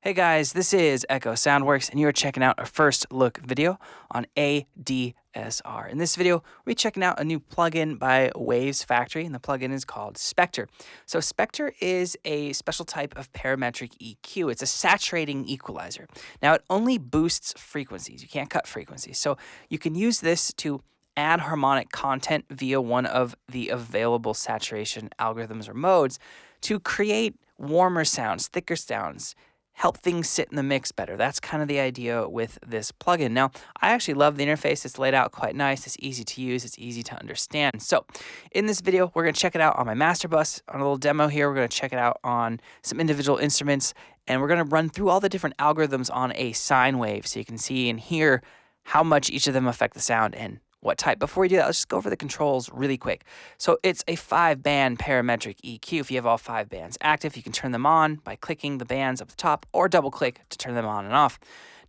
Hey guys, this is Echo Soundworks, and you are checking out a first look video on ADSR. In this video, we're checking out a new plugin by Wavesfactory, and the plugin is called Specter. So Specter is a special type of parametric EQ. It's a saturating equalizer. Now, it only boosts frequencies. You can't cut frequencies. So you can use this to add harmonic content via one of the available saturation algorithms or modes to create warmer sounds, thicker sounds, help things sit in the mix better. That's kind of the idea with this plugin. Now, I actually love the interface. It's laid out quite nice. It's easy to use. It's easy to understand. So in this video, we're going to check it out on my master bus on a little demo here. We're going to check it out on some individual instruments, and we're going to run through all the different algorithms on a sine wave so you can see and hear how much each of them affect the sound and what type. Before we do that, let's just go over the controls really quick. So it's a 5-band parametric EQ. If you have all 5 bands active, you can turn them on by clicking the bands up the top or double click to turn them on and off.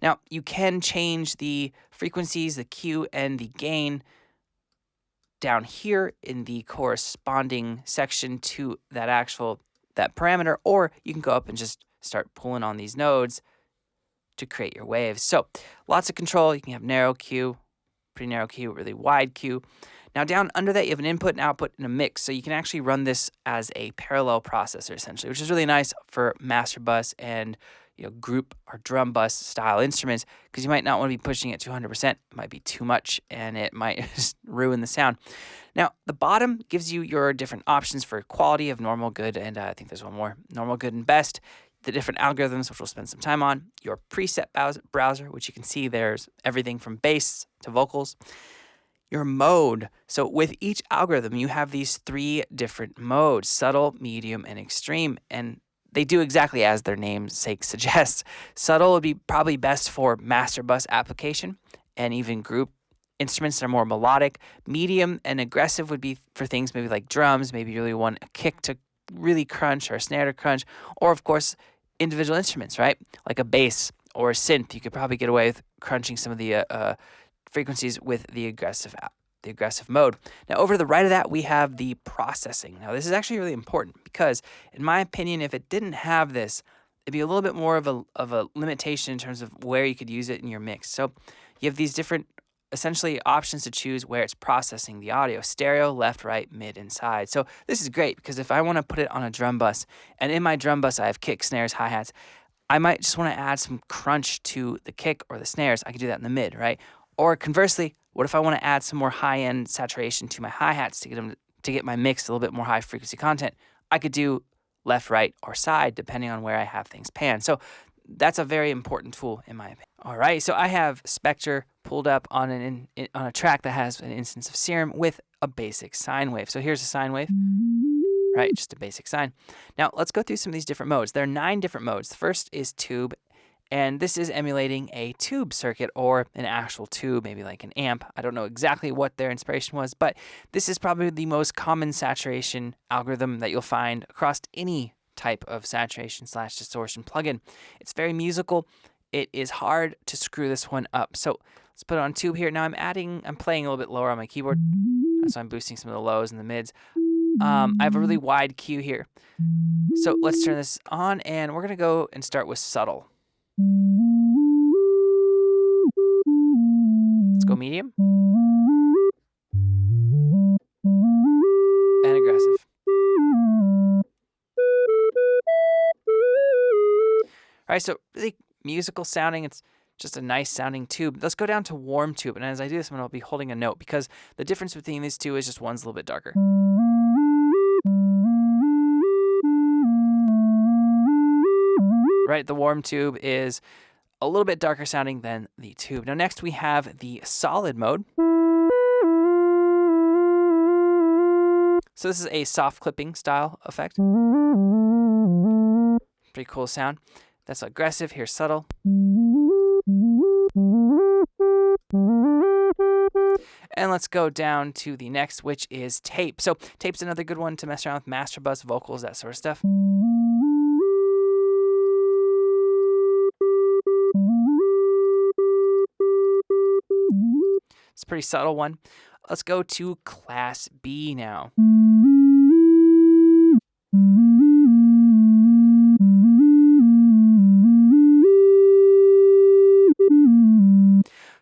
Now, you can change the frequencies, the Q, and the gain down here in the corresponding section to that parameter, or you can go up and just start pulling on these nodes to create your waves. So lots of control. You can have narrow Q, pretty narrow Q, really wide Q. Now down under that, you have an input and output and a mix. So you can actually run this as a parallel processor essentially, which is really nice for master bus and group or drum bus style instruments, because you might not want to be pushing it to 100%. It might be too much and it might just ruin the sound. Now the bottom gives you your different options for quality of normal, good, and I think there's one more, normal, good, and best. The different algorithms, which we'll spend some time on, your preset browser, which you can see there's everything from bass to vocals, your mode. So with each algorithm, you have these 3 different modes: subtle, medium, and extreme, and they do exactly as their namesake suggests. Subtle would be probably best for master bus application and even group instruments that are more melodic. Medium and aggressive would be for things maybe like drums, maybe you really want a kick to really crunch or a snare to crunch, or of course individual instruments, right? Like a bass or a synth, you could probably get away with crunching some of the frequencies with the aggressive mode. Now over to the right of that, we have the processing. Now this is actually really important because, in my opinion, if it didn't have this, it'd be a little bit more of a limitation in terms of where you could use it in your mix. So you have these different essentially options to choose where it's processing the audio: stereo, left, right, mid, and side. So this is great because if I want to put it on a drum bus, and in my drum bus I have kick, snares, hi-hats, I might just want to add some crunch to the kick or the snares. I could do that in the mid, right? Or conversely, what if I want to add some more high-end saturation to my hi-hats to get my mix a little bit more high-frequency content? I could do left, right, or side depending on where I have things panned. So that's a very important tool in my opinion. All right, so I have Spectre pulled up on a track that has an instance of Serum with a basic sine wave. So here's a sine wave, right? Just a basic sine. Now let's go through some of these different modes. There are 9 different modes. The first is tube, and this is emulating a tube circuit or an actual tube, maybe like an amp. I don't know exactly what their inspiration was, but this is probably the most common saturation algorithm that you'll find across any type of saturation/distortion plugin. It's very musical. It is hard to screw this one up. So let's put it on tube here. Now I'm playing a little bit lower on my keyboard, so I'm boosting some of the lows and the mids. I have a really wide Q here. So let's turn this on, and we're going to go and start with subtle. Let's go medium and aggressive. All right, so really musical sounding. It's just a nice sounding tube. Let's go down to warm tube, and as I do this, I'm going to be holding a note because the difference between these two is just one's a little bit darker. Right, the warm tube is a little bit darker sounding than the tube. Now next we have the solid mode. So this is a soft clipping style effect. Pretty cool sound. That's aggressive. Here's subtle. And let's go down to the next, which is tape. So tape's another good one to mess around with master bus, vocals, that sort of stuff. It's a pretty subtle one. Let's go to Class B now.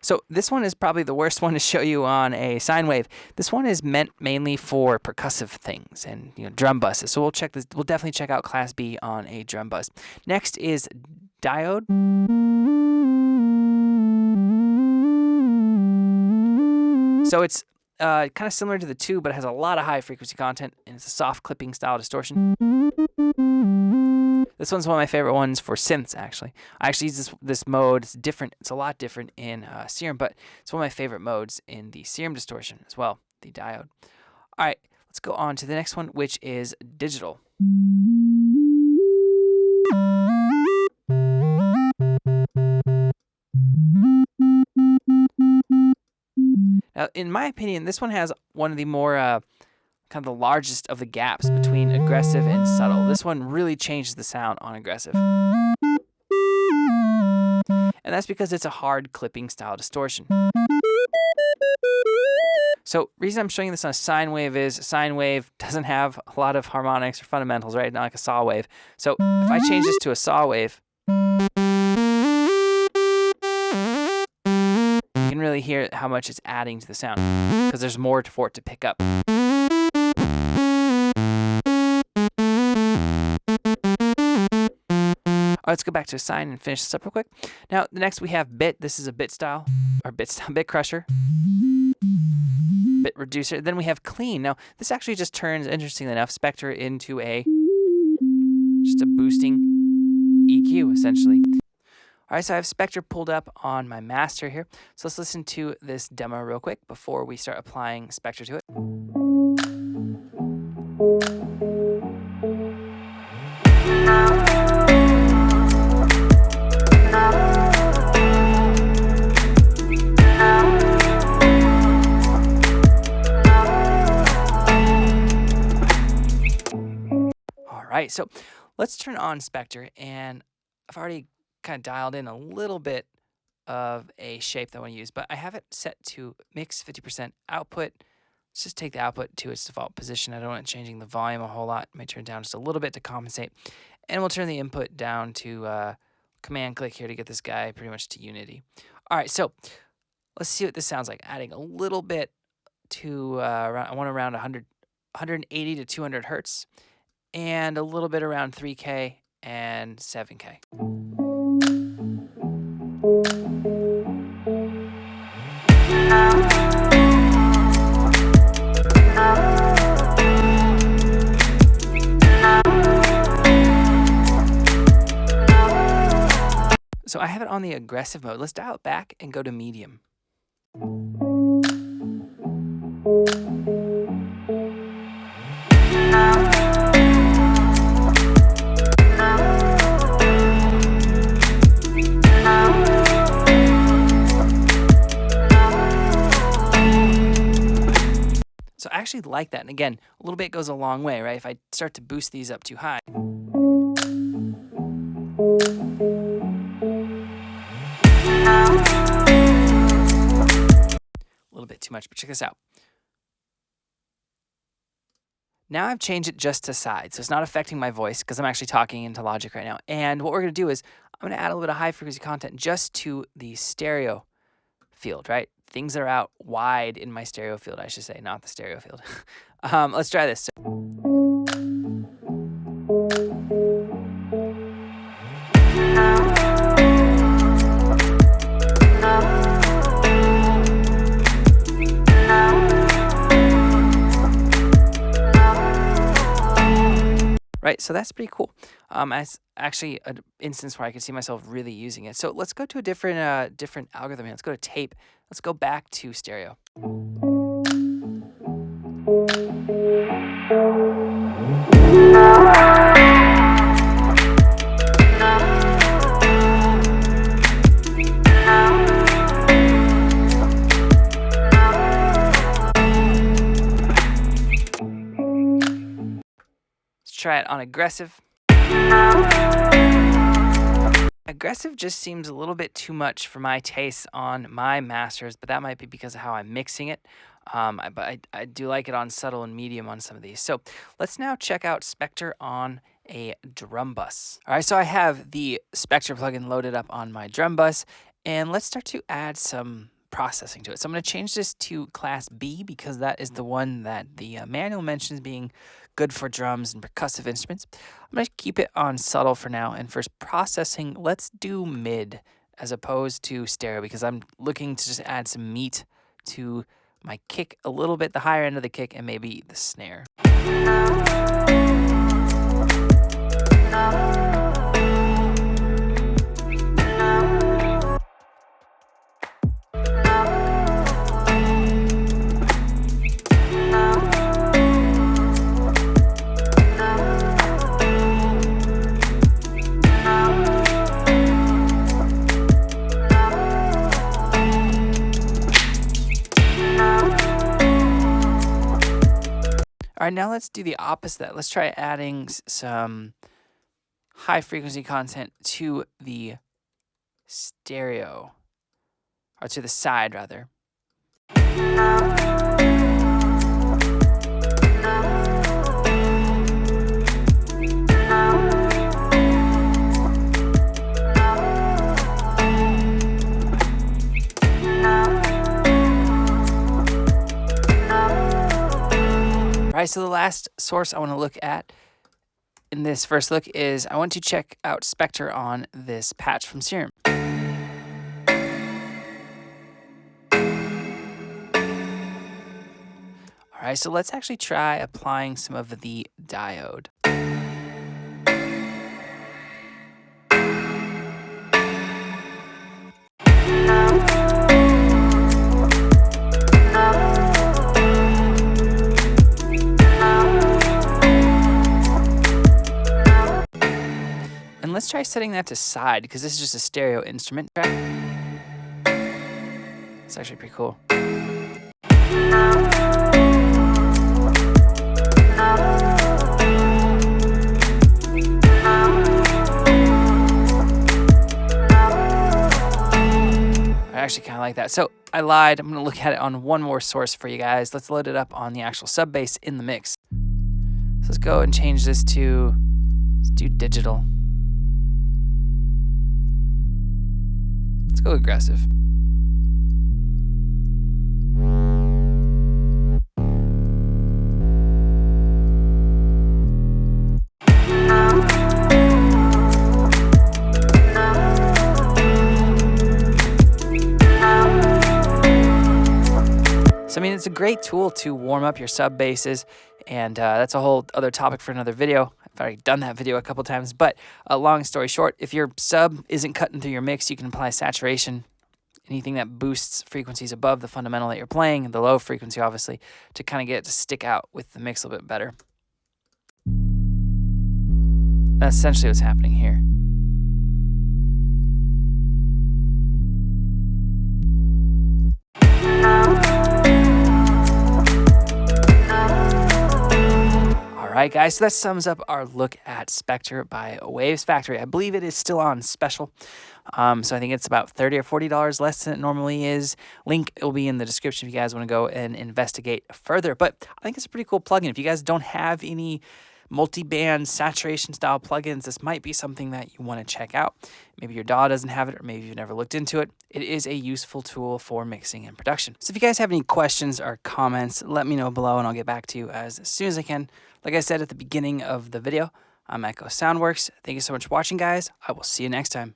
So this one is probably the worst one to show you on a sine wave. This one is meant mainly for percussive things and drum buses. So we'll check this. We'll definitely check out Class B on a drum bus. Next is Diode. So it's kind of similar to the 2, but it has a lot of high frequency content, and it's a soft clipping style distortion. This one's one of my favorite ones for synths, actually. I actually use this mode. It's different. It's a lot different in Serum, but it's one of my favorite modes in the Serum distortion as well, the Diode. All right, let's go on to the next one, which is digital. Now, in my opinion, this one has one of the more kind of the largest of the gaps between aggressive and subtle. This one really changes the sound on aggressive. And that's because it's a hard clipping style distortion. So reason I'm showing you this on a sine wave is sine wave doesn't have a lot of harmonics or fundamentals, right? Not like a saw wave. So if I change this to a saw wave, you can really hear how much it's adding to the sound because there's more for it to pick up. Let's go back to a sine and finish this up real quick. Now, the next we have bit. This is a bit style, or bit crusher, bit reducer. Then we have clean. Now, this actually just turns, interestingly enough, Spectre into just a boosting EQ, essentially. All right, so I have Spectre pulled up on my master here. So let's listen to this demo real quick before we start applying Spectre to it. Right, so let's turn on Spectre, and I've already kind of dialed in a little bit of a shape that I want to use, but I have it set to mix 50% output. Let's just take the output to its default position. I don't want it changing the volume a whole lot. I might turn it down just a little bit to compensate, and we'll turn the input down to command click here to get this guy pretty much to unity. All right, so let's see what this sounds like. Adding a little bit to I want around 180 to 200 hertz. And a little bit around 3K and 7K. So I have it on the aggressive mode. Let's dial it back and go to medium. So I actually like that. And again, a little bit goes a long way, right? If I start to boost these up too high. A little bit too much, but check this out. Now I've changed it just to side, so it's not affecting my voice because I'm actually talking into Logic right now. And what we're going to do is I'm going to add a little bit of high frequency content just to the stereo field, right? Things that are out wide in my stereo field, I should say, not the stereo field. Let's try this. Right, so that's pretty cool. That's actually an instance where I can see myself really using it. So let's go to a different algorithm here. Let's go to tape. Let's go back to stereo. Try it on aggressive. Aggressive just seems a little bit too much for my taste on my masters, but that might be because of how I'm mixing it. But I do like it on subtle and medium on some of these. So let's now check out Spectre on a drum bus. All right, so I have the Spectre plugin loaded up on my drum bus, and let's start to add some processing to it. So I'm going to change this to class B because that is the one that the manual mentions being good for drums and percussive instruments. I'm going to keep it on subtle for now. And for processing, let's do mid as opposed to stereo because I'm looking to just add some meat to my kick, a little bit the higher end of the kick and maybe the snare. All right, now let's do the opposite. Let's try adding some high frequency content to the stereo, or to the side rather. All right, so the last source I want to look at in this first look is I want to check out Specter on this patch from Serum. All right, so let's actually try applying some of the diode. And let's try setting that to side because this is just a stereo instrument track. It's actually pretty cool. I actually kind of like that. So I lied. I'm going to look at it on one more source for you guys. Let's load it up on the actual sub bass in the mix. So let's go and change this to, let's do digital. Let's go aggressive. So, I mean, it's a great tool to warm up your sub basses, and that's a whole other topic for another video. I've already done that video a couple times, but long story short, if your sub isn't cutting through your mix, you can apply saturation, anything that boosts frequencies above the fundamental that you're playing, the low frequency, obviously, to kind of get it to stick out with the mix a little bit better. That's essentially what's happening here. Alright guys, so that sums up our look at Spectre by Wavesfactory. I believe it is still on special, so I think it's about $30 or $40 less than it normally is. Link will be in the description if you guys want to go and investigate further, but I think it's a pretty cool plugin. If you guys don't have any multi-band saturation style plugins, this might be something that you want to check out. Maybe your DAW doesn't have it, or maybe you've never looked into it. It is a useful tool for mixing and production. So if you guys have any questions or comments, let me know below and I'll get back to you as soon as I can. Like I said at the beginning of the video, I'm Echo Soundworks. Thank you so much for watching, guys. I will see you next time.